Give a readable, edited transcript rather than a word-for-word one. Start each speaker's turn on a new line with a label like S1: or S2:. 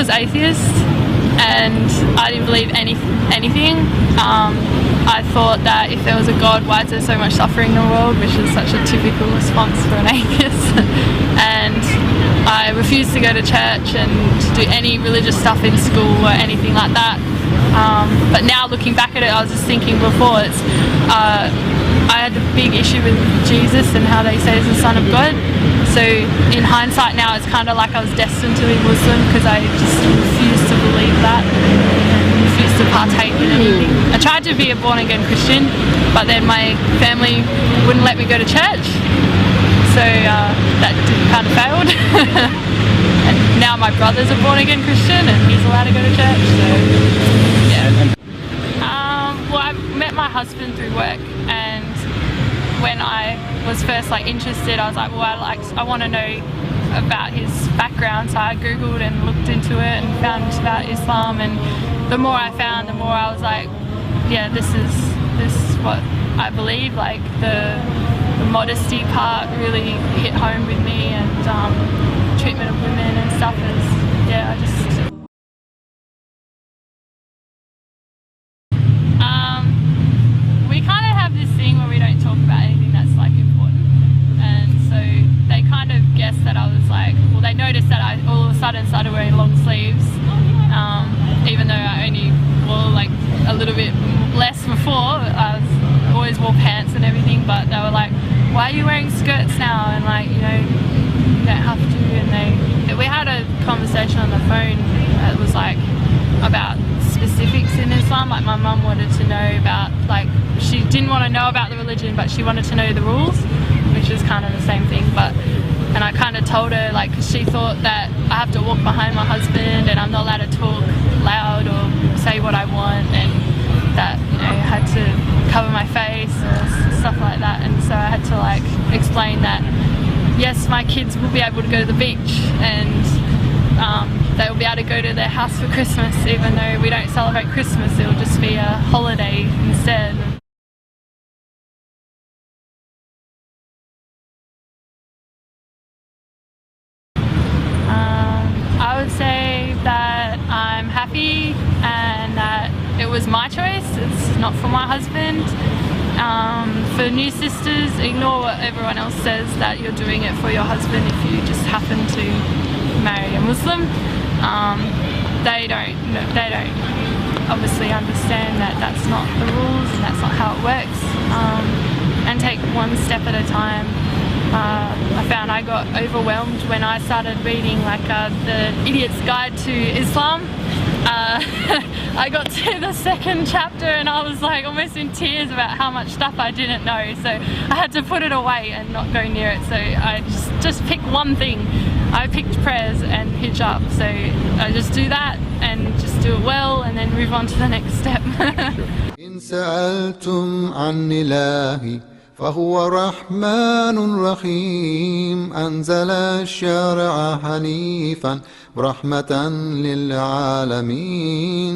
S1: was atheist, and I didn't believe anything. I thought that if there was a God, why is there so much suffering in the world, which is such a typical response for an atheist. And I refused to go to church and to do any religious stuff in school or anything like that. But now looking back at it, I was just thinking before, I had a big issue with Jesus and how they say he's the Son of God. So in hindsight now, it's kind of like I was destined to be Muslim, because I just refused to believe that, refused to partake in anything. I tried to be a born-again Christian, but then my family wouldn't let me go to church, so that kind of failed. And now my brother's a born-again Christian and he's allowed to go to church, so yeah. Well, I met my husband through work, and when I was first interested, I was like, well, I want to know about his background, so I googled and looked into it and found about Islam, and the more I found, the more I was like, yeah, this is what I believe. Like the modesty part really hit home with me, and treatment of women and stuff is, yeah, I just we kind of have this thing where we don't talk about anything that's important, and so they kind of guessed that I was well, they noticed that I all of a sudden started wearing long sleeves, even though I only wore a little bit less before. I always wore pants and everything, but they were like, why are you wearing skirts now? And you don't have to. And we had a conversation on the phone that was about specifics in Islam. My mum wanted to know about, she didn't want to know about the religion, but she wanted to know the rules, which is kind of the same thing. And I kind of told her, because she thought that I have to walk behind my husband and I'm not allowed to talk loud or say what I want, and that I had to cover my face or stuff like that. And so I had to explain that yes, my kids will be able to go to the beach, and they will be able to go to their house for Christmas, even though we don't celebrate Christmas. It will just be a holiday instead. I would say that I'm happy and that it was my choice, it's not for my husband. For new sisters, ignore what everyone else says, that you're doing it for your husband if you just happen to marry a Muslim. They don't obviously understand that that's not the rules and that's not how it works. And take one step at a time. I found I got overwhelmed when I started reading the Idiot's Guide to Islam. I got to the second chapter and I was almost in tears about how much stuff I didn't know, so I had to put it away and not go near it. So I just picked one thing. I picked prayers and hijab, so I just do that and just do it well and then move on to the next step.
S2: إن سألتم عن إلهي فهو رحمن رحيم أنزل الشرع حنيفا رحمة للعالمين.